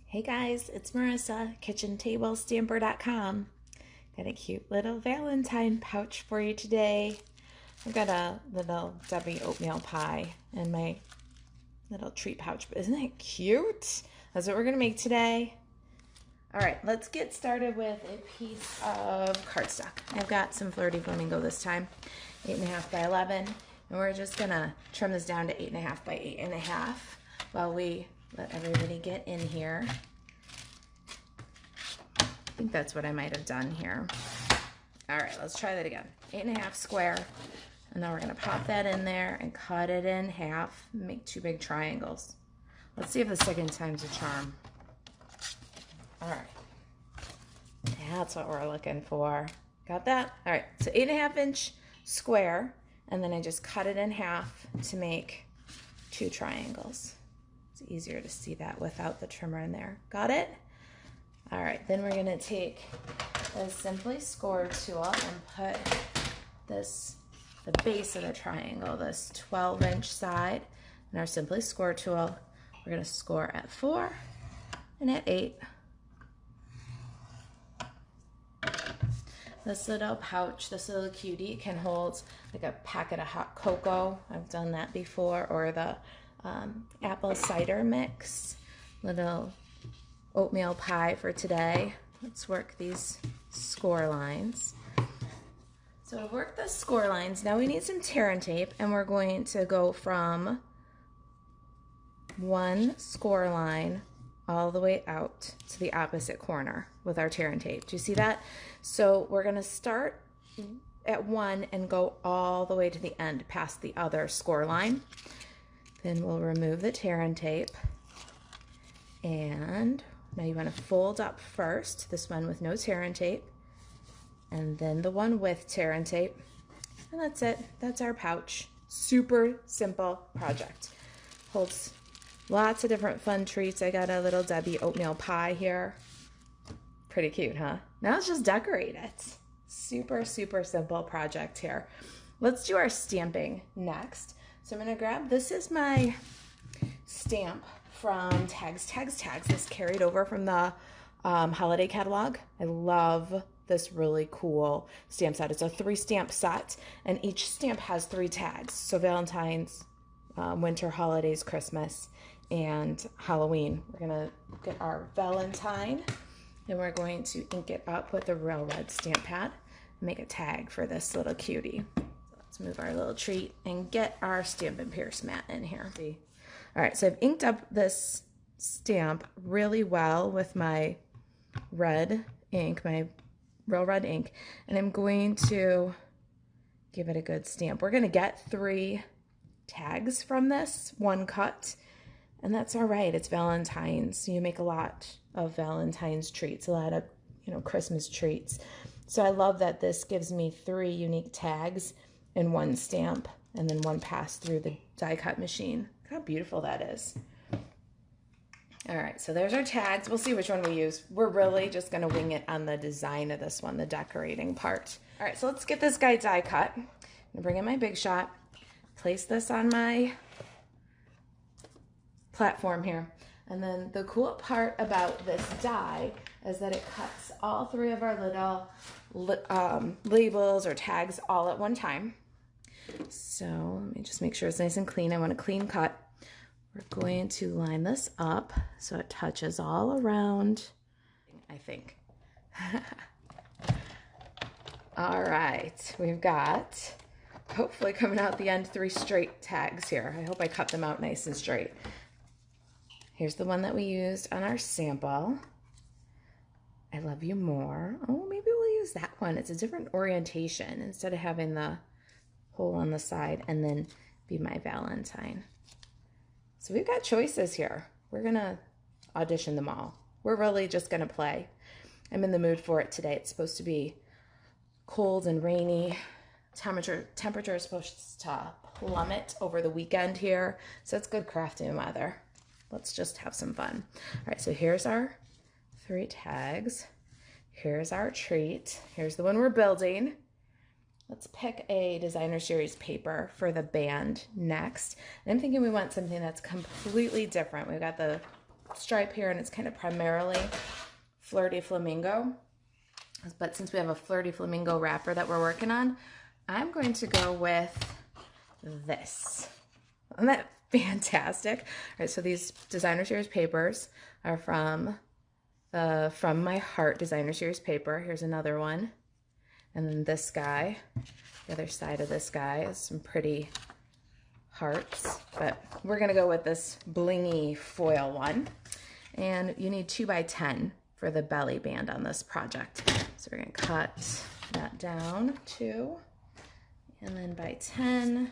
Hey guys, it's Marisa, kitchentablestamper.com. Got a cute little Valentine pouch for you today. I've got a little Debbie oatmeal pie in my little treat pouch. But isn't it cute? That's what we're gonna make today. All right, let's get started with a piece of cardstock. I've got some Flirty Flamingo this time, 8.5 by 11. And we're just gonna trim this down to 8.5 by 8.5 while we let everybody get in here. I think that's what I might have done here. All right, let's try that again. 8.5 square, and then we're gonna pop that in there and cut it in half, make 2 big triangles. Let's see if the second time's a charm. All right, that's what we're looking for. Got that? All right, so 8.5 inch square, and then I just cut it in half to make 2 triangles. It's easier to see that without the trimmer in there. Got it? All right, then we're gonna take the Simply Score tool and put the base of the triangle, this 12-inch side, and our Simply Score tool. We're gonna score at 4 and at 8. This little pouch, this little cutie can hold like a packet of hot cocoa. I've done that before, or the apple cider mix. Little oatmeal pie for today. Let's work these score lines. So to work the score lines, now we need some tear and tape, and we're going to go from one score line all the way out to the opposite corner with our tear and tape. Do you see that? So we're gonna start at 1 and go all the way to the end past the other score line. Then we'll remove the tear and tape. And now you wanna fold up first, this one with no tear and tape, and then the one with tear and tape. And that's it, that's our pouch. Super simple project. Holds lots of different fun treats. I got a little Debbie oatmeal pie here. Pretty cute, huh? Now let's just decorate it. Super, super simple project here. Let's do our stamping next. So I'm gonna grab, this is my stamp from Tags. This carried over from the holiday catalog. I love this really cool stamp set. It's a 3-stamp set, and each stamp has 3 tags. So Valentine's, winter holidays, Christmas, and Halloween. We're gonna get our Valentine, and we're going to ink it up with a real red stamp pad and make a tag for this little cutie. So let's move our little treat and get our Stampin' Pierce mat in here. All right, so I've inked up this stamp really well with my red ink, my real red ink, and I'm going to give it a good stamp. We're gonna get 3 tags from this, 1 cut, and that's all right. It's Valentine's. You make a lot of Valentine's treats, a lot of, Christmas treats. So I love that this gives me 3 unique tags in 1 stamp, and then 1 pass through the die cut machine. Look how beautiful that is. All right, so there's our tags. We'll see which one we use. We're really just gonna wing it on the design of this one, the decorating part. All right, so let's get this guy die cut. I'm gonna bring in my Big Shot, place this on my platform here. And then the cool part about this die is that it cuts all 3 of our little labels or tags all at one time. So let me just make sure it's nice and clean. I want a clean cut. We're going to line this up so it touches all around, I think. All right, we've got, hopefully coming out the end, 3 straight tags here. I hope I cut them out nice and straight. Here's the one that we used on our sample. I love you more. Oh, maybe we'll use that one. It's a different orientation instead of having the hole on the side and then be my Valentine. So we've got choices here. We're gonna audition them all. We're really just gonna play. I'm in the mood for it today. It's supposed to be cold and rainy. Temperature is supposed to plummet over the weekend here. So it's good crafting weather. Let's just have some fun. All right, so here's our 3 tags. Here's our treat. Here's the one we're building. Let's pick a designer series paper for the band next. And I'm thinking we want something that's completely different. We've got the belt stripe here, and it's kind of primarily Flirty Flamingo. But since we have a Flirty Flamingo wrapper that we're working on, I'm going to go with this. Isn't that fantastic? All right, so these Designer Series papers are from My Heart Designer Series paper. Here's another one. And then this guy, the other side of this guy is some pretty hearts, but we're gonna go with this blingy foil one. And you need 2x10 for the belly band on this project. So we're gonna cut that down 2, and then by 10.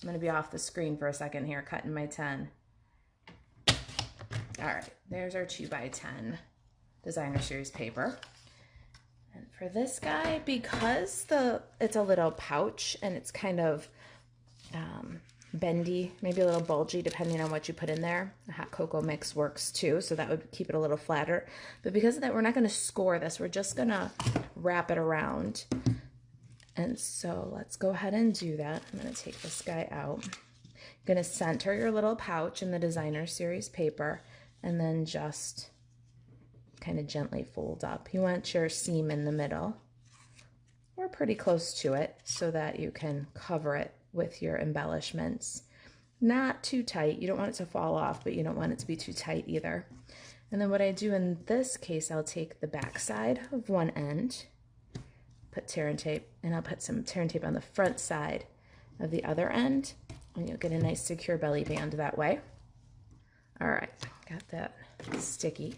I'm gonna be off the screen for a second here, cutting my 10. All right, there's our 2x10 Designer Series paper. And for this guy, because it's a little pouch and it's kind of bendy, maybe a little bulgy depending on what you put in there. The hot cocoa mix works too, so that would keep it a little flatter. But because of that, we're not going to score this. We're just going to wrap it around. And so let's go ahead and do that. I'm going to take this guy out. I'm going to center your little pouch in the Designer Series paper and then just kind of gently fold up. You want your seam in the middle or pretty close to it so that you can cover it with your embellishments. Not too tight. You don't want it to fall off, but you don't want it to be too tight either. And then what I do in this case, I'll take the back side of one end, put tear and tape, and I'll put some tear and tape on the front side of the other end, and you'll get a nice secure belly band that way. All right, got that sticky.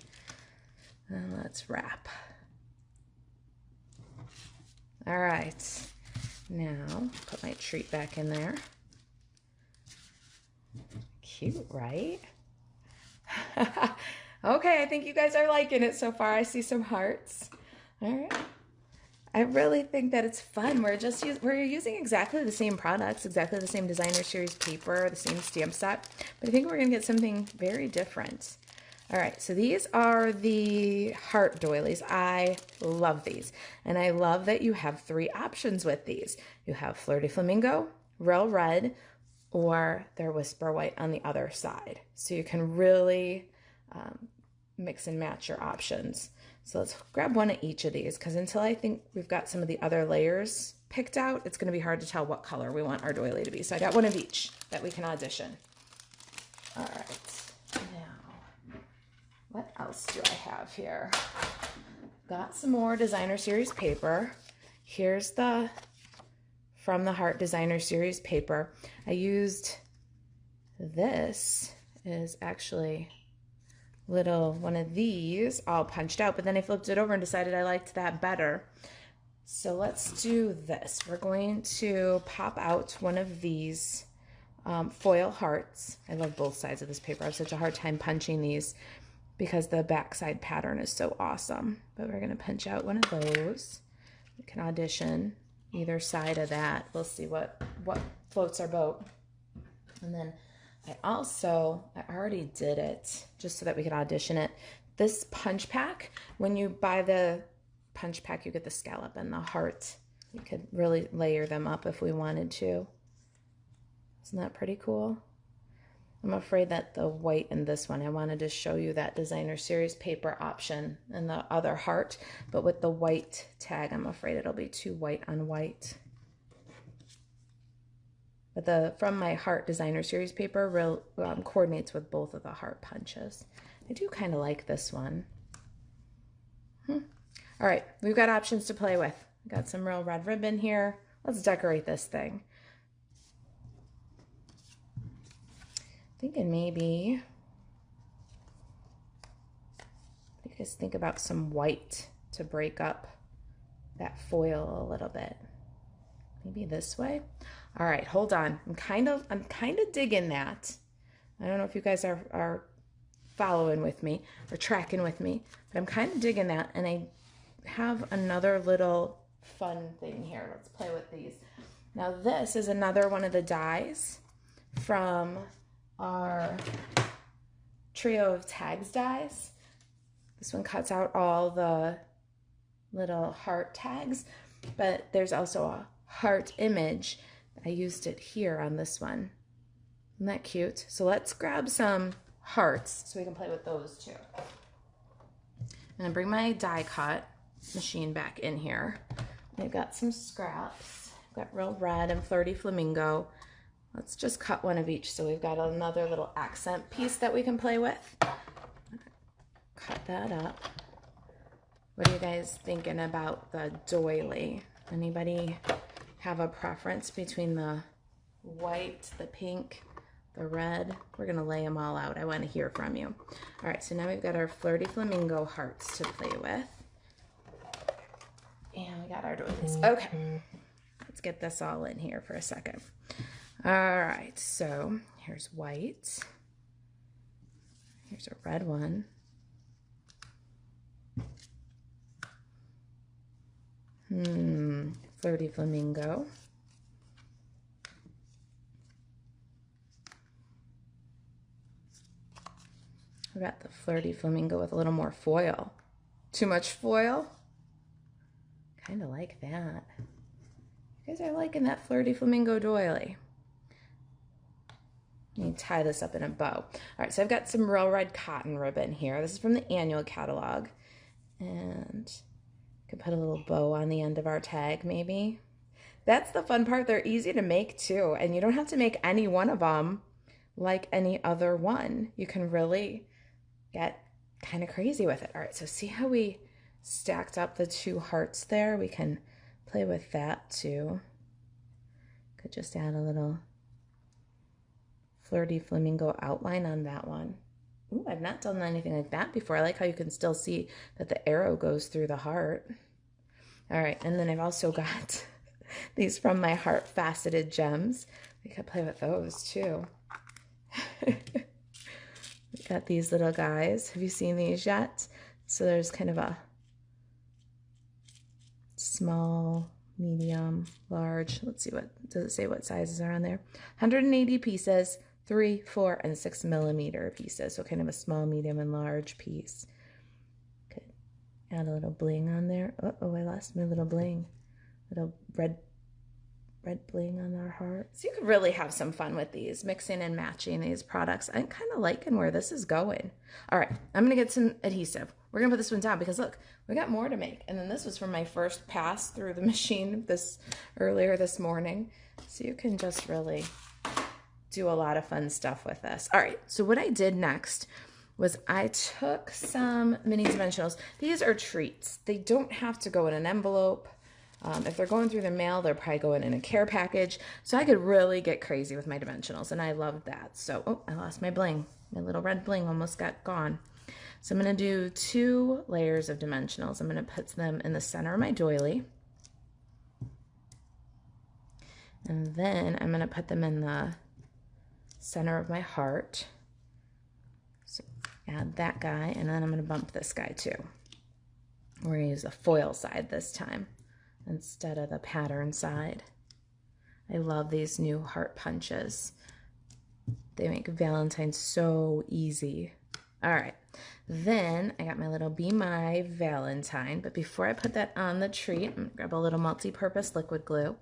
And let's wrap. All right, now put my treat back in there. Cute, right? Okay, I think you guys are liking it so far. I see some hearts. All right. I really think that it's fun. We're using exactly the same products, exactly the same Designer Series paper, the same stamp set, but I think we're gonna get something very different. All right, so these are the heart doilies. I love these, and I love that you have 3 options with these. You have Flirty Flamingo, Real Red, or their Whisper White on the other side. So you can really mix and match your options. So let's grab one of each of these, because until I think we've got some of the other layers picked out, it's gonna be hard to tell what color we want our doily to be. So I got one of each that we can audition. All right, now, what else do I have here? Got some more Designer Series paper. Here's the From the Heart Designer Series paper. I used this is actually one of these all punched out, but then I flipped it over and decided I liked that better. So let's do this. We're going to pop out one of these foil hearts. I love both sides of this paper. I have such a hard time punching these because the backside pattern is so awesome. But we're going to punch out one of those. We can audition either side of that. We'll see what floats our boat. And then I already did it just so that we could audition it. This punch pack, when you buy the punch pack, you get the scallop and the heart. You could really layer them up if we wanted to. Isn't that pretty cool? I'm afraid that the white in this one, I wanted to show you that Designer Series paper option and the other heart, but with the white tag, I'm afraid it'll be too white on white. But the From My Heart Designer Series paper coordinates with both of the heart punches. I do kind of like this one. All right, we've got options to play with. We've got some real red ribbon here. Let's decorate this thing. Thinking maybe, what do you guys think about some white to break up that foil a little bit? Maybe this way. All right, hold on. I'm kind of digging that. I don't know if you guys are following with me or tracking with me, but I'm kind of digging that. And I have another little fun thing here. Let's play with these. Now this is another one of the dies from our trio of tags dies. This one cuts out all the little heart tags, but there's also a heart image. I used it here on this one. Isn't that cute? So let's grab some hearts so we can play with those too. I'm gonna bring my die cut machine back in here. I've got some scraps. I've got real red and flirty flamingo. Let's just cut one of each so we've got another little accent piece that we can play with. Cut that up. What are you guys thinking about the doily? Anybody have a preference between the white, the pink, the red? We're gonna lay them all out. I wanna hear from you. All right, so now we've got our flirty flamingo hearts to play with. And we got our doilies. Okay, let's get this all in here for a second. All right, so here's white. Here's a red one. Flirty flamingo. I got the flirty flamingo with a little more foil. Too much foil? Kind of like that. You guys are liking that flirty flamingo doily. Let me tie this up in a bow. All right, so I've got some real red cotton ribbon here. This is from the annual catalog. And I could put a little bow on the end of our tag, maybe. That's the fun part. They're easy to make too. And you don't have to make any one of them like any other one. You can really get kind of crazy with it. All right, so see how we stacked up the two hearts there? We can play with that too. Could just add a little flirty flamingo outline on that one. Ooh, I've not done anything like that before. I like how you can still see that the arrow goes through the heart. All right, and then I've also got these from my heart faceted gems. We could play with those too. We got these little guys. Have you seen these yet? So there's kind of a small, medium, large. Let's see, what does it say, what sizes are on there? 180 pieces, 3, 4, and 6 millimeter pieces. So kind of a small, medium, and large piece. Could add a little bling on there. Uh-oh, I lost my little bling. Little red bling on our heart. So you could really have some fun with these, mixing and matching these products. I'm kind of liking where this is going. All right, I'm gonna get some adhesive. We're gonna put this one down because look, we got more to make. And then this was from my first pass through the machine earlier this morning. So you can just really do a lot of fun stuff with this. All right, so what I did next was I took some mini dimensionals. These are treats. They don't have to go in an envelope. If they're going through the mail, they're probably going in a care package. So I could really get crazy with my dimensionals, and I love that. So, oh, I lost my bling. My little red bling almost got gone. So I'm going to do 2 layers of dimensionals. I'm going to put them in the center of my doily. And then I'm going to put them in the center of my heart. So add that guy, and then I'm going to bump this guy too. We're going to use the foil side this time instead of the pattern side. I love these new heart punches. They make Valentine so easy. All right, then I got my little Be My Valentine, but before I put that on the treat, I'm gonna grab a little multi-purpose liquid glue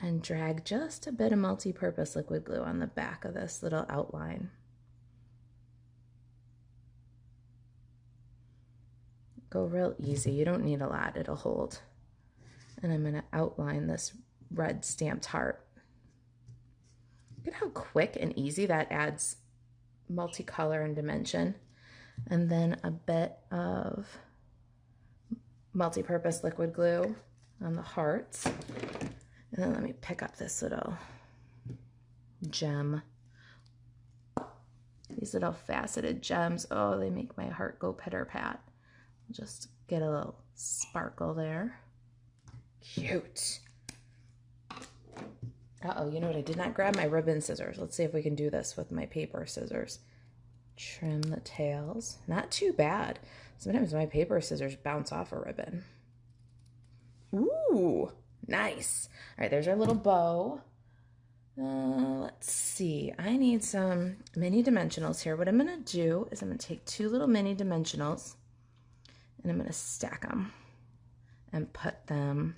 and drag just a bit of multi-purpose liquid glue on the back of this little outline. Go real easy, you don't need a lot, it'll hold. And I'm gonna outline this red stamped heart. Look at how quick and easy that adds multicolor and dimension. And then a bit of multi-purpose liquid glue on the hearts. And then let me pick up this little gem. These little faceted gems, oh, they make my heart go pitter-pat. Just get a little sparkle there. Cute. Uh-oh, you know what? I did not grab my ribbon scissors. Let's see if we can do this with my paper scissors. Trim the tails. Not too bad. Sometimes my paper scissors bounce off a ribbon. Ooh, nice. All right, there's our little bow. Let's see. I need some mini dimensionals here. What I'm going to do is I'm going to take 2 little mini dimensionals and I'm going to stack them and put them.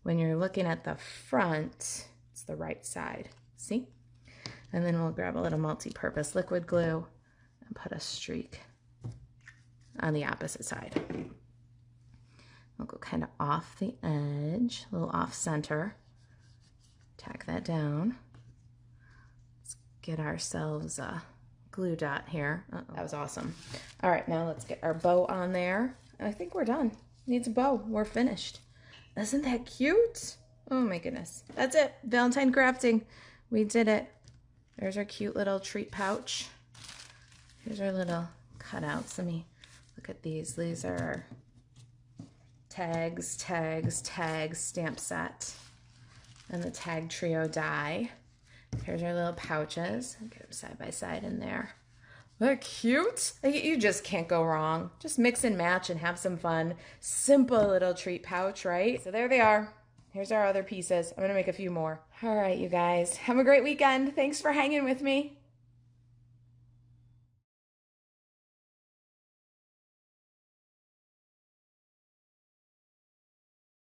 When you're looking at the front, it's the right side. See? And then we'll grab a little multi-purpose liquid glue and put a streak on the opposite side. We'll go kind of off the edge, a little off center. Tack that down. Let's get ourselves a glue dot here. That was awesome. All right, now let's get our bow on there. I think we're done. Needs a bow. We're finished. Isn't that cute? Oh my goodness. That's it. Valentine crafting. We did it. There's our cute little treat pouch. Here's our little cutouts. Let me look at these. These are our tags stamp set. And the tag trio die. Here's our little pouches. Get them side by side in there. Look cute. You just can't go wrong. Just mix and match and have some fun. Simple little treat pouch, right? So there they are. Here's our other pieces. I'm gonna make a few more. All right, you guys. Have a great weekend. Thanks for hanging with me.